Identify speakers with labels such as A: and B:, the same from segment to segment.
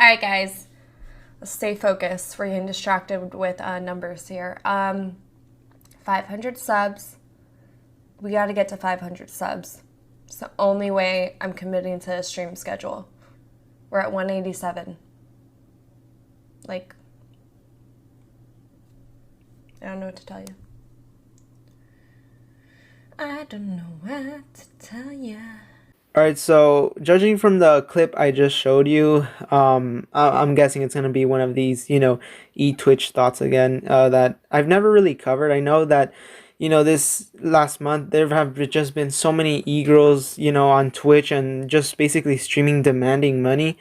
A: Alright guys, let's stay focused. We're getting distracted with numbers here. 500 subs. We gotta get to 500 subs. It's the only way I'm committing to a stream schedule. We're at 187. Like, I don't know what to tell you. I don't know what to tell you.
B: Alright, so judging from the clip I just showed you, I'm guessing it's going to be one of these, e-Twitch thoughts again, that I've never really covered. I know that, this last month there have just been so many e-girls, on Twitch and just basically streaming demanding money.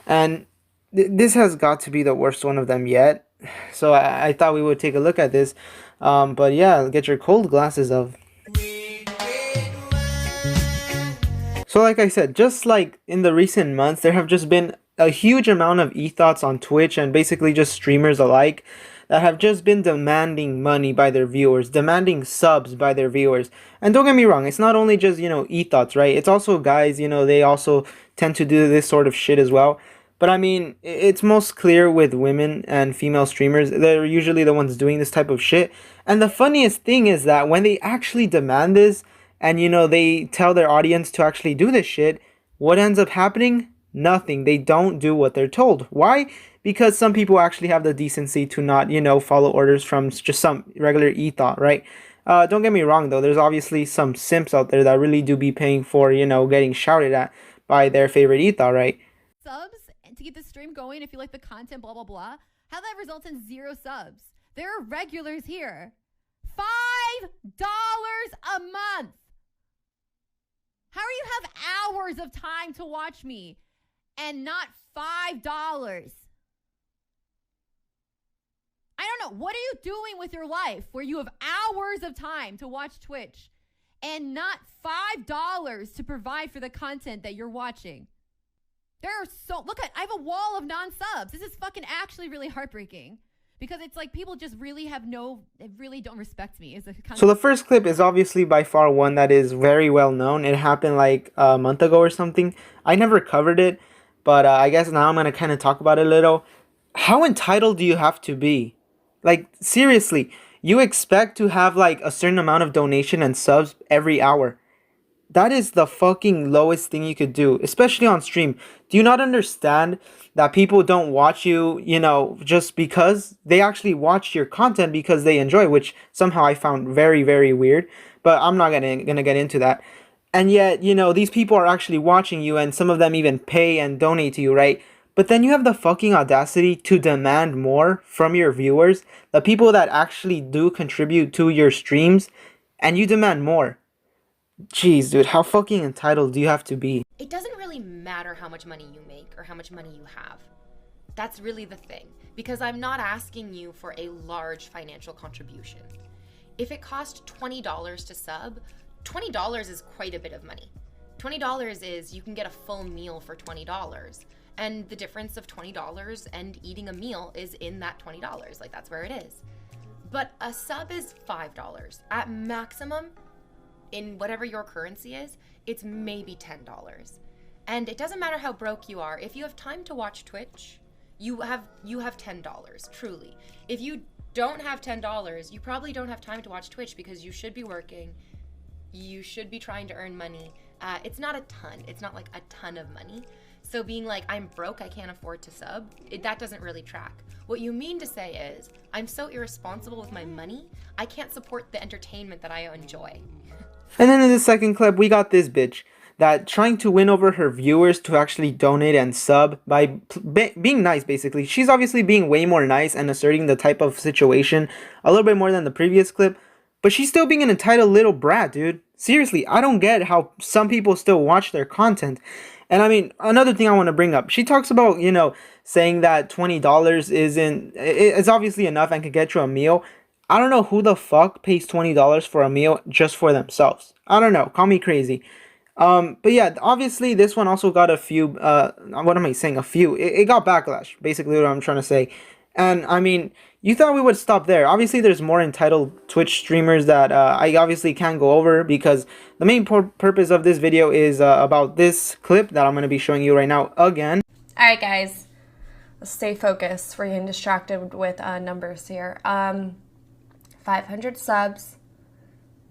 B: And this has got to be the worst one of them yet. So I thought we would take a look at this. But yeah, get your cold glasses of. So like I said, just like in the recent months, there have just been a huge amount of ethots on Twitch and basically just streamers alike that have just been demanding money by their viewers, demanding subs by their viewers. And don't get me wrong, it's not only just, ethots, right? It's also guys, they also tend to do this sort of shit as well. But I mean, it's most clear with women and female streamers. They're usually the ones doing this type of shit. And the funniest thing is that when they actually demand this, and they tell their audience to actually do this shit, what ends up happening? Nothing. They don't do what they're told. Why? Because some people actually have the decency to not, follow orders from just some regular ethot, right? Don't get me wrong though, there's obviously some simps out there that really do be paying for, getting shouted at by their favorite ethot, right?
C: Subs to keep the stream going if you like the content, blah, blah, blah. How that results in 0 subs. There are regulars here. $5 a month. How are you have hours of time to watch me and not $5? I don't know. What are you doing with your life where you have hours of time to watch Twitch and not $5 to provide for the content that you're watching? There are look at, I have a wall of non-subs. This is fucking actually really heartbreaking. Because it's like people just really they really don't respect me.
B: So the first clip is obviously by far one that is very well known. It happened like a month ago or something. I never covered it, but I guess now I'm going to kind of talk about it a little. How entitled do you have to be? Like, seriously, you expect to have like a certain amount of donation and subs every hour. That is the fucking lowest thing you could do, especially on stream. Do you not understand that people don't watch you, just because they actually watch your content because they enjoy, which somehow I found very, very weird, but I'm not gonna get into that. And yet, these people are actually watching you and some of them even pay and donate to you, right? But then you have the fucking audacity to demand more from your viewers, the people that actually do contribute to your streams, and you demand more. Jeez, dude, how fucking entitled do you have to be?
D: It doesn't really matter how much money you make or how much money you have. That's really the thing, because I'm not asking you for a large financial contribution. If it cost $20 to sub, $20 is quite a bit of money. $20 is you can get a full meal for $20. And the difference of $20 and eating a meal is in that $20. Like, that's where it is. But a sub is $5. At maximum, in whatever your currency is, it's maybe $10. And it doesn't matter how broke you are. If you have time to watch Twitch, you have $10, truly. If you don't have $10, you probably don't have time to watch Twitch because you should be working. You should be trying to earn money. It's not a ton. It's not like a ton of money. So being like, I'm broke, I can't afford to sub, that doesn't really track. What you mean to say is, I'm so irresponsible with my money, I can't support the entertainment that I enjoy.
B: And then in the second clip, we got this bitch that trying to win over her viewers to actually donate and sub by being nice, basically. She's obviously being way more nice and asserting the type of situation a little bit more than the previous clip. But she's still being an entitled little brat, dude. Seriously, I don't get how some people still watch their content. And I mean, another thing I want to bring up. She talks about, saying that $20 is obviously enough and can get you a meal. I don't know who the fuck pays $20 for a meal just for themselves. I don't know. Call me crazy. But yeah, obviously this one also got a few, what am I saying? A few. It got backlash, basically what I'm trying to say. And I mean, you thought we would stop there. Obviously there's more entitled Twitch streamers that I obviously can't go over because the main purpose of this video is about this clip that I'm going to be showing you right now again.
A: Alright guys, stay focused. We're getting distracted with numbers here. 500 subs.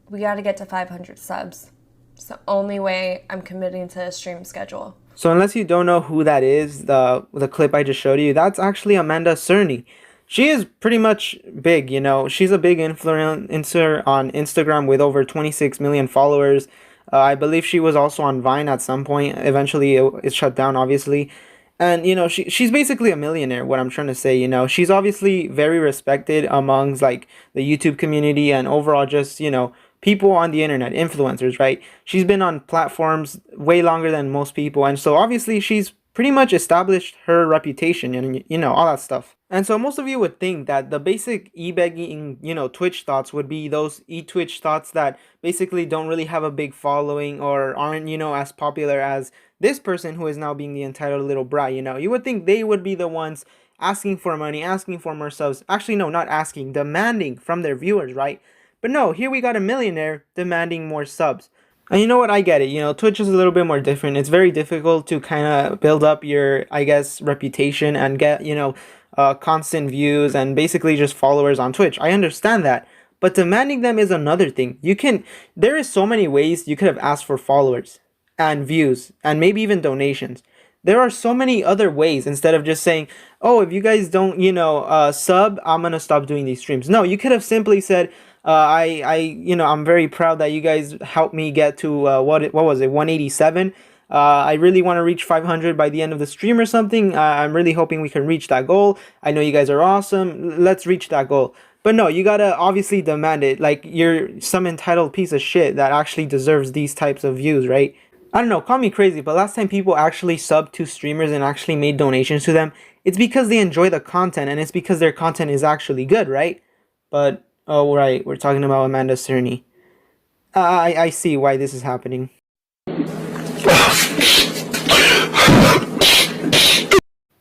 A: We got to get to 500 subs. It's the only way I'm committing to a stream schedule.
B: So unless you don't know who that is, the clip I just showed you, that's actually Amanda Cerny. She is pretty much big, you know. She's a big influencer on Instagram with over 26 million followers. I believe she was also on Vine at some point. Eventually, it shut down, obviously. And, you know, she's basically a millionaire, what I'm trying to say, you know. She's obviously very respected amongst, like, the YouTube community and overall just, you know, people on the internet, influencers, right? She's been on platforms way longer than most people. And so, obviously, she's pretty much established her reputation and, you know, all that stuff. And so most of you would think that the basic e-begging, you know, Twitch thoughts would be those e-Twitch thoughts that basically don't really have a big following or aren't, you know, as popular as this person who is now being the entitled little brat, you know. You would think they would be the ones asking for money, asking for more subs. Actually, no, not asking, demanding from their viewers, right? But no, here we got a millionaire demanding more subs. And you know what, I get it, you know, Twitch is a little bit more different. It's very difficult to kind of build up your, I guess, reputation and get, you know, constant views and basically just followers on Twitch. I understand that. But demanding them is another thing. There is so many ways you could have asked for followers and views and maybe even donations. There are so many other ways instead of just saying, oh, if you guys don't, you know, sub, I'm going to stop doing these streams. No, you could have simply said, I'm very proud that you guys helped me get to, what was it, 187. I really want to reach 500 by the end of the stream or something. I'm really hoping we can reach that goal. I know you guys are awesome. Let's reach that goal. But no, you gotta obviously demand it. Like you're some entitled piece of shit that actually deserves these types of views, right? I don't know, call me crazy, but last time people actually subbed to streamers and actually made donations to them, it's because they enjoy the content and it's because their content is actually good, right? But, oh right, we're talking about Amanda Cerny. I see why this is happening.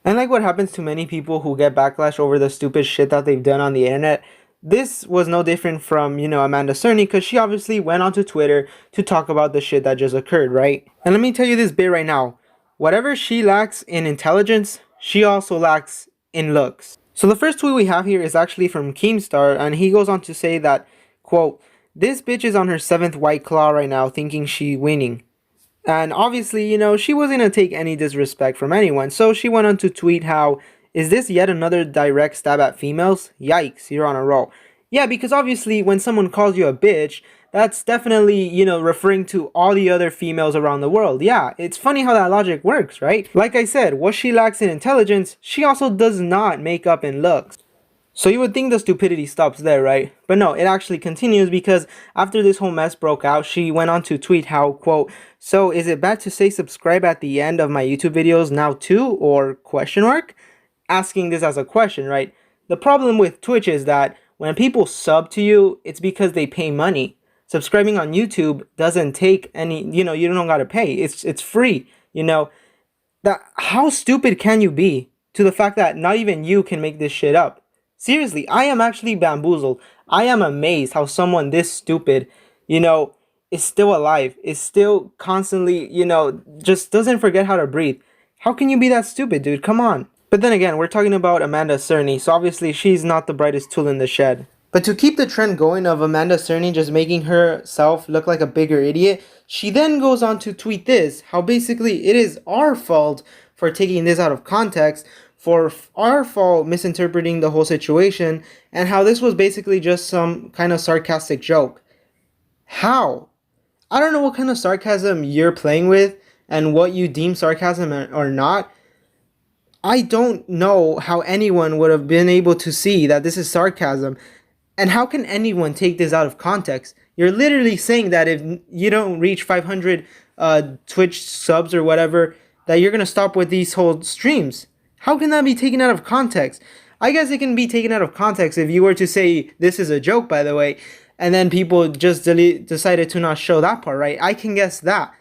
B: And like what happens to many people who get backlash over the stupid shit that they've done on the internet, this was no different from, you know, Amanda Cerny, because she obviously went onto Twitter to talk about the shit that just occurred, right? And let me tell you this bit right now. Whatever she lacks in intelligence, she also lacks in looks. So the first tweet we have here is actually from Keemstar, and he goes on to say that, quote, "This bitch is on her 7th White Claw right now thinking she winning." And obviously, you know, she wasn't going to take any disrespect from anyone, so she went on to tweet how, "Is this yet another direct stab at females? Yikes, you're on a roll." Yeah, because obviously when someone calls you a bitch, that's definitely, you know, referring to all the other females around the world. Yeah, it's funny how that logic works, right? Like I said, what she lacks in intelligence, she also does not make up in looks. So you would think the stupidity stops there, right? But no, it actually continues because after this whole mess broke out, she went on to tweet how, quote, "So is it bad to say subscribe at the end of my YouTube videos now too, or question mark?" Asking this as a question, right? The problem with Twitch is that when people sub to you, it's because they pay money. Subscribing on YouTube doesn't take any, you know, you don't gotta pay. It's free, you know. How stupid can you be to the fact that not even you can make this shit up? Seriously, I am actually bamboozled. I am amazed how someone this stupid, you know, is still alive, is still constantly, you know, just doesn't forget how to breathe. How can you be that stupid, dude? Come on. But then again, we're talking about Amanda Cerny, so obviously she's not the brightest tool in the shed. But to keep the trend going of Amanda Cerny just making herself look like a bigger idiot, she then goes on to tweet this, how basically it is our fault for taking this out of context, for our fault misinterpreting the whole situation, and how this was basically just some kind of sarcastic joke. How? I don't know what kind of sarcasm you're playing with and what you deem sarcasm or not. I don't know how anyone would have been able to see that this is sarcasm. And how can anyone take this out of context? You're literally saying that if you don't reach 500 Twitch subs or whatever, that you're going to stop with these whole streams. How can that be taken out of context? I guess it can be taken out of context if you were to say, "This is a joke, by the way," and then people just decided to not show that part, right? I can guess that.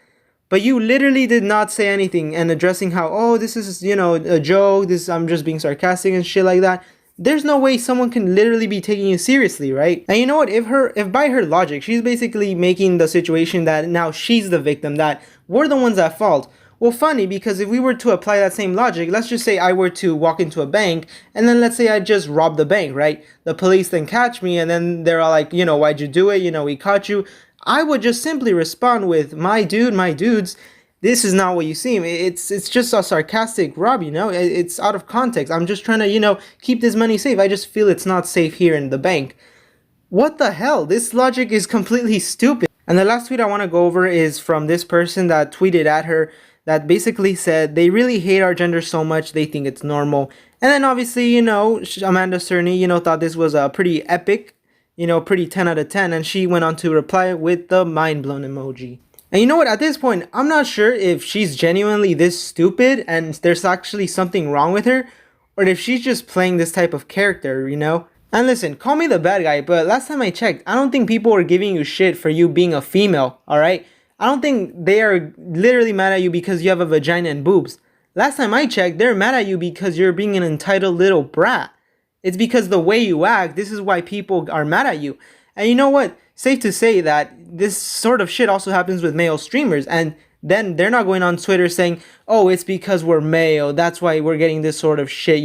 B: But you literally did not say anything and addressing how, oh, this is, you know, a joke, I'm just being sarcastic and shit like that. There's no way someone can literally be taking you seriously, right? And you know what, if by her logic, she's basically making the situation that now she's the victim, that we're the ones at fault. Well, funny, because if we were to apply that same logic, let's just say I were to walk into a bank, and then let's say I just robbed the bank, right? The police then catch me, and then they're all like, why'd you do it? We caught you. I would just simply respond with, my dude, my dudes, this is not what you seem. It's just a sarcastic rob, It's out of context. I'm just trying to, keep this money safe. I just feel it's not safe here in the bank. What the hell? This logic is completely stupid. And the last tweet I want to go over is from this person that tweeted at her that basically said they really hate our gender so much they think it's normal. And then obviously, Amanda Cerny, thought this was a pretty epic, pretty 10 out of 10. And she went on to reply with the mind blown emoji. And you know what? At this point, I'm not sure if she's genuinely this stupid and there's actually something wrong with her, or if she's just playing this type of character, And listen, call me the bad guy, but last time I checked, I don't think people were giving you shit for you being a female, alright? I don't think they are literally mad at you because you have a vagina and boobs. Last time I checked, they're mad at you because you're being an entitled little brat. It's because the way you act, this is why people are mad at you. And you know what? Safe to say that this sort of shit also happens with male streamers, and then they're not going on Twitter saying, oh, it's because we're male, that's why we're getting this sort of shit,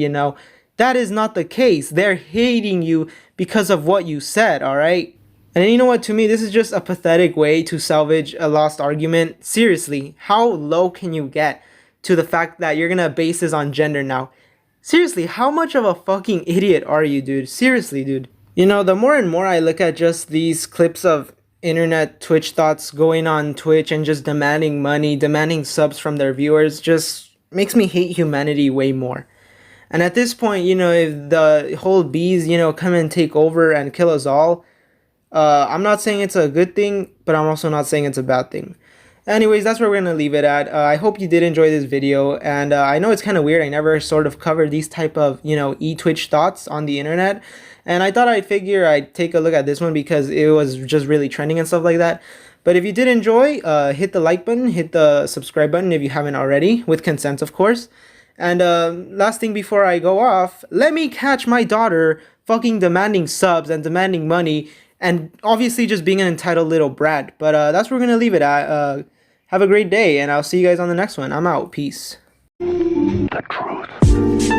B: That is not the case. They're hating you because of what you said, alright? And you know what, to me, this is just a pathetic way to salvage a lost argument. Seriously, how low can you get to the fact that you're gonna base this on gender now? Seriously, how much of a fucking idiot are you, dude? Seriously, dude. The more and more I look at just these clips of internet Twitch thoughts going on Twitch and just demanding money, demanding subs from their viewers, just makes me hate humanity way more. And at this point, if the whole bees, come and take over and kill us all, I'm not saying it's a good thing, but I'm also not saying it's a bad thing. Anyways, that's where we're going to leave it at. I hope you did enjoy this video, and I know it's kind of weird. I never sort of covered these type of, e-Twitch thoughts on the internet, and I thought I'd take a look at this one because it was just really trending and stuff like that. But if you did enjoy, hit the like button, hit the subscribe button if you haven't already, with consent, of course. And last thing before I go off, let me catch my daughter fucking demanding subs and demanding money, and obviously just being an entitled little brat. But that's where we're going to leave it at. Have a great day, and I'll see you guys on the next one. I'm out. Peace. The truth.